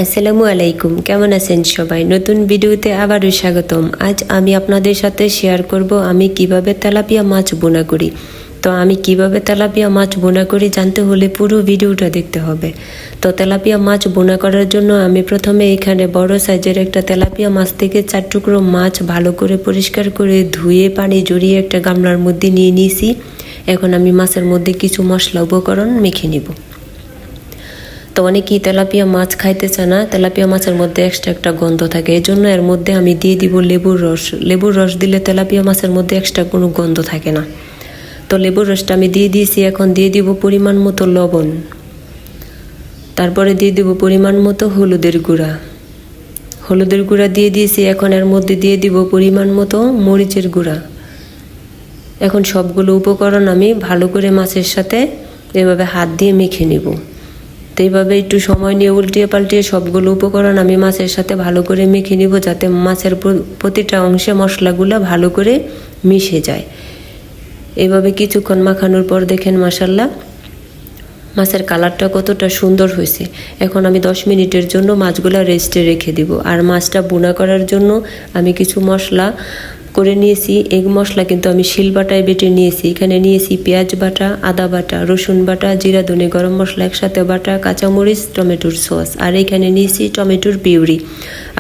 আসসালামু আলাইকুম, কেমন আছেন সবাই? নতুন ভিডিওতে আবারও স্বাগতম। আজ আমি আপনাদের সাথে শেয়ার করব আমি কিভাবে তেলাপিয়া মাছ বোনা করি। তো আমি কিভাবে তেলাপিয়া মাছ বোনা করি জানতে হলে পুরো ভিডিওটা দেখতে হবে। তো তেলাপিয়া মাছ বোনা করার জন্য আমি প্রথমে এখানে বড় সাইজের একটা তেলাপিয়া মাছ থেকে 4 টুকরো মাছ ভালো করে পরিষ্কার করে ধুয়ে পানি জড়িয়ে একটা গামলার মধ্যে নিয়ে নিয়েছি। এখন আমি মাছের মধ্যে কিছু মশলা উপকরণ মেখে নিব। তো অনেকেই তেলাপিয়া মাছ খাইতে চায় না, তেলাপিয়া মাছের মধ্যে এক্সট্রা একটা গন্ধ থাকে, এই জন্য এর মধ্যে আমি দিয়ে দিব লেবুর রস। লেবুর রস দিলে তেলাপিয়া মাছের মধ্যে এক্সট্রা কোনো গন্ধ থাকে না। তো লেবুর রসটা আমি দিয়ে দিয়েছি। এখন দিয়ে দিব পরিমাণ মতো লবণ, তারপরে দিয়ে দিব পরিমাণ মতো হলুদের গুঁড়া। হলুদের গুঁড়া দিয়ে দিয়েছি। এখন এর মধ্যে দিয়ে দিব পরিমাণ মতো মরিচের গুঁড়া। এখন সবগুলো উপকরণ আমি ভালো করে মাছের সাথে এভাবে হাত দিয়ে মেখে নিব। তো এইভাবে একটু সময় নিয়ে উল্টিয়ে পাল্টিয়ে সবগুলো উপকরণ আমি মাছের সাথে ভালো করে মেখে নিব, যাতে মাছের প্রতিটা অংশে মশলাগুলো ভালো করে মিশে যায়। এইভাবে কিছুক্ষণ মাখানোর পর দেখেন মাশাআল্লাহ মাছের কালারটা কতটা সুন্দর হয়েছে। এখন আমি 10 মিনিটের জন্য মাছগুলো রেস্টে রেখে দিব। আর মাছটা বোনা করার জন্য আমি কিছু মশলা করে নিয়েছি। এই মশলা কিন্তু আমি শিলবাটায় বেটে নিয়েছি। এখানে নিয়েছি পেঁয়াজ বাটা, আদা বাটা, রসুন বাটা, জিরা ধনে গরম মশলা একসাথে বাটা, কাঁচামরিচ, টমেটোর সস, আর এখানে নিয়েছি টমেটোর পিউরি।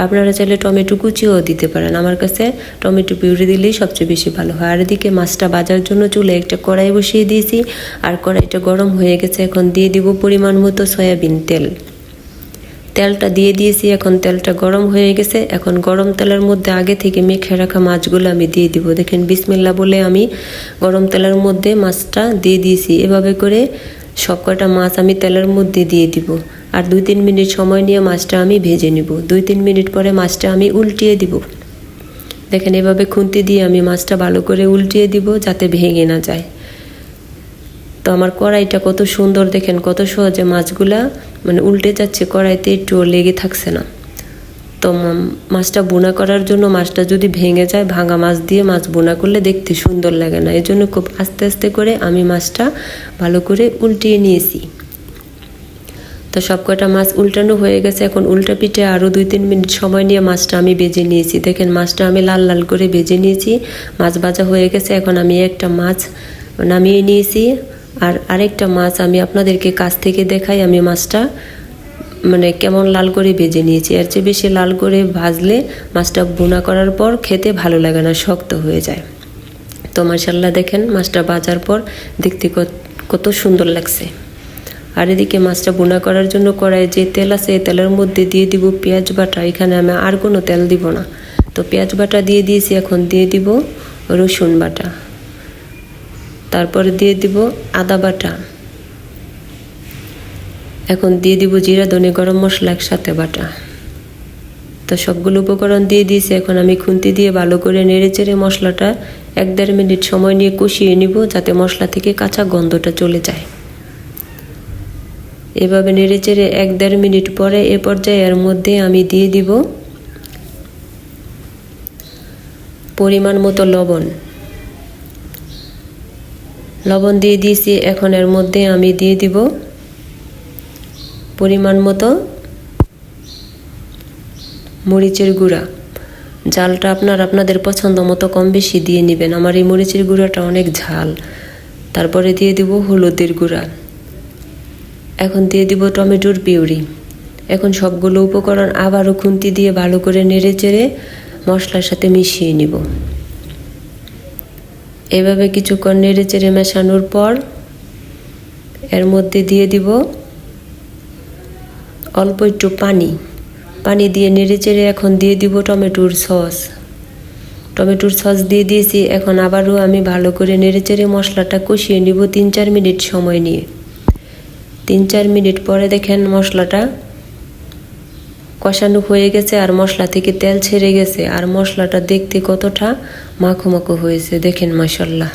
আপনারা চাইলে টমেটো কুচিও দিতে পারেন, আমার কাছে টমেটো পিউরি দিলেই সবচেয়ে বেশি ভালো হয়। আর এদিকে মাছটা ভাজার জন্য চুলে একটা কড়াই বসিয়ে দিয়েছি, আর কড়াইটা গরম হয়ে গেছে। এখন দিয়ে দিব পরিমাণ মতো সয়াবিন তেল। তেলটা দিয়ে দিয়েছি। এখন তেলটা গরম হয়ে গেছে। এখন গরম তেলের মধ্যে আগে থেকে মেখে রাখা মাছগুলো আমি দিয়ে দিব। দেখেন বিসমিল্লাহ বলে আমি গরম তেলের মধ্যে মাছটা দিয়ে দিয়েছি। এভাবে করে সবকটা মাছ আমি তেলের মধ্যে দিয়ে দিব। আর 2-3 মিনিট সময় নিয়ে মাছটা আমি ভেজে নিব। 2-3 মিনিট পরে মাছটা আমি উল্টিয়ে দিব। দেখেন এভাবে খুন্তি দিয়ে আমি মাছটা ভালো করে উল্টিয়ে দিব, যাতে ভেঙে না যায়। তো আমার কড়াইটা কত সুন্দর, দেখেন কত সহজে মাছগুলা উল্টে যাচ্ছে, কড়াইতে একটু লেগে থাকছে না। তো মাছটা বোনা করার জন্য মাছটা যদি ভেঙে যায়, ভাঙা মাছ দিয়ে মাছ বোনা করলে দেখতে সুন্দর লাগে না। এই জন্য খুব আস্তে আস্তে করে আমি মাছটা ভালো করে উল্টিয়ে নিয়েছি। তো সবকটা মাছ উল্টানো হয়ে গেছে। এখন উল্টা পিঠে আরও 2-3 মিনিট সময় নিয়ে মাছটা আমি ভেজে নিয়েছি। দেখেন মাছটা আমি লাল লাল করে ভেজে নিয়েছি। মাছ ভাজা হয়ে গেছে। এখন আমি একটা মাছ নামিয়ে নিয়েছি, আর আরেকটা মাছ আমি আপনাদেরকে কাছ থেকে দেখাই। আমি মাছটা কেমন লাল করে ভেজে নিয়েছি। এর চেয়ে বেশি লাল করে ভাজলে মাছটা বোনা করার পর খেতে ভালো লাগে না, শক্ত হয়ে যায়। তো মাশাআল্লাহ দেখেন মাছটা ভাজার পর দেখতে কত সুন্দর লাগছে। আর এদিকে মাছটা বোনা করার জন্য কড়াইয়ে যে তেল আছে, এই তেলের মধ্যে দিয়ে দিব পেঁয়াজ বাটা। এখানে আমি আর কোনো তেল দিব না। তো পেঁয়াজ বাটা দিয়ে দিয়েছি। এখন দিয়ে দিব রসুন বাটা, তারপরে দিয়ে দিব আদা বাটা, এখন দিয়ে দিব জিরা ধনে গরম মশলা একসাথে বাটা। তো সবগুলো উপকরণ দিয়ে দিয়েছি। এখন আমি খুন্তি দিয়ে ভালো করে নেড়ে চেড়ে মশলাটা 1-1.5 মিনিট সময় নিয়ে কষিয়ে নিব, যাতে মশলা থেকে কাঁচা গন্ধটা চলে যায়। এভাবে নেড়ে চেড়ে 1-1.5 মিনিট পরে এ পর্যায়ে এর মধ্যে আমি দিয়ে দিব পরিমাণ মতো লবণ। লবণ দিয়ে দিয়েছি। এখন এর মধ্যে আমি দিয়ে দিব পরিমাণ মতো মরিচের গুঁড়া। ঝালটা আপনাদের পছন্দ মতো কম বেশি দিয়ে নেবেন। আমার এই মরিচের গুঁড়াটা অনেক ঝাল। তারপরে দিয়ে দিব হলুদের গুঁড়া। এখন দিয়ে দিব টমেটোর পিউরি। এখন সবগুলো উপকরণ আবারও খুন্তি দিয়ে ভালো করে নেড়ে চেড়ে মশলার সাথে মিশিয়ে নিব। এভাবে কিছুক্ষণ নেড়ে চেড়ে মেশানোর পর এর মধ্যে দিয়ে দিব অল্প একটু পানি দিয়ে নেড়ে চেড়ে এখন দিয়ে দিব টমেটোর সস দিয়ে দিয়েছি। এখন আবারও আমি ভালো করে নেড়ে চেড়ে মশলাটা কষিয়ে নিব 3-4 মিনিট সময় নিয়ে। 3-4 মিনিট পরে দেখেন মশলাটা কষানো হয়ে গেছে, আর মশলা থেকে তেল ছেড়ে গেছে, আর মশলাটা দেখতে কতটা মাখো মাখো হয়েছে দেখেন মাশাআল্লাহ।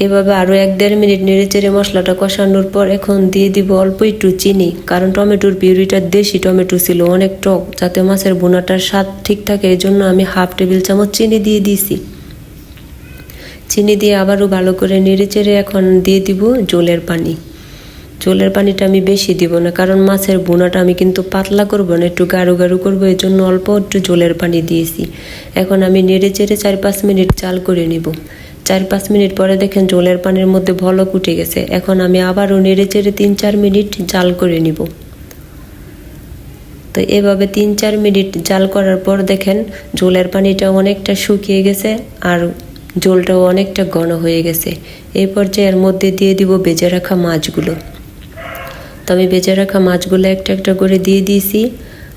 এভাবে আরও 1-1.5 মিনিট নেড়ে চেড়ে মশলাটা কষানোর পর এখন দিয়ে দিব অল্প একটু চিনি, কারণ টমেটোর পিউরিটা দেশি টমেটো ছিল, অনেক টক, যাতে মাছের বোনাটার স্বাদ ঠিক থাকে এই জন্য আমি 1/2 টেবিল চামচ চিনি দিয়ে দিয়েছি। চিনি দিয়ে আবারও ভালো করে নেড়ে চেড়ে এখন দিয়ে দিব জলের পানি। ঝোলের পানিটা আমি বেশি দিব না, কারণ মাছের বোনাটা আমি কিন্তু পাতলা করব না, একটু গাঢ় গাঢ় করবো, এই জন্য অল্প একটু ঝোলের পানি দিয়েছি। এখন আমি নেড়ে চেড়ে 4-5 মিনিট জাল করে নিব। 4-5 মিনিট পরে দেখেন ঝোলের পানির মধ্যে ভলক উঠে গেছে। এখন আমি আবারও নেড়ে চেড়ে 3-4 মিনিট জাল করে নিব। তো এভাবে 3-4 মিনিট জাল করার পর দেখেন ঝোলের পানিটা অনেকটা শুকিয়ে গেছে আর ঝোলটাও অনেকটা ঘন হয়ে গেছে। এই পর্যায়ে এর মধ্যে দিয়ে দিব ভেজে রাখা মাছগুলো। তো আমি ভেজে রাখা মাছগুলো একটা একটা করে দিয়ে দিয়েছি।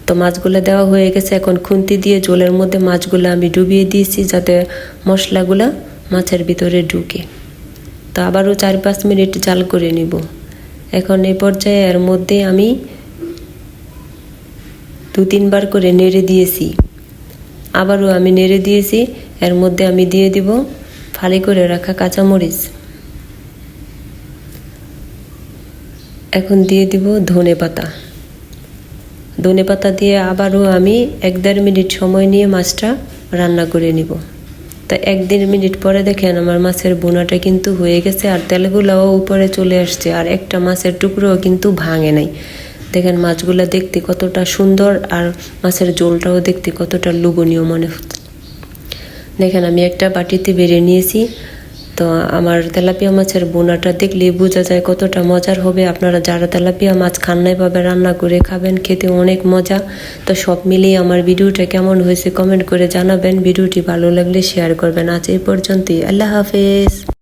তো মাছগুলো দেওয়া হয়ে গেছে। এখন খুন্তি দিয়ে ঝোলের মধ্যে মাছগুলো আমি ডুবিয়ে দিয়েছি যাতে মশলাগুলো মাছের ভিতরে ঢুকে। তো আবারও 4-5 মিনিট জাল করে নিব। এখন এই পর্যায়ে এর মধ্যে আমি 2-3 বার করে নেড়ে দিয়েছি। আবারও আমি নেড়ে দিয়েছি। এর মধ্যে আমি দিয়ে দিব ফালি করে রাখা কাঁচামরিচ। এখন দিয়ে দিব ধনেপাতা। ধনেপাতা দিয়ে আবারও আমি 1-1.5 মিনিট সময় নিয়ে মাছটা রান্না করে নিব। তো 1-1.5 মিনিট পরে দেখেন আমার মাছের বোনাটা কিন্তু হয়ে গেছে আর তেলগুলোও উপরে চলে আসছে আর একটা মাছের টুকরোও কিন্তু ভাঙে নাই। দেখেন মাছগুলো দেখতে কতটা সুন্দর আর মাছের ঝোলটাও দেখতে কতটা লোভনীয় মনে হচ্ছে। দেখেন আমি একটা বাটিতে বেড়ে নিয়েছি। তো আমার তেলাপিয়া মাছের বোনাটা দেখলেই বোঝা যায় কতটা মজার হবে। আপনারা যারা তেলাপিয়া মাছ খান না এভাবে রান্না করে খাবেন, খেতে অনেক মজা। তো সব মিলিয়ে আমার ভিডিওটা কেমন হয়েছে কমেন্ট করে জানাবেন। ভিডিওটি ভালো লাগলে শেয়ার করবেন। আজ এই পর্যন্তই। আল্লাহ হাফেজ।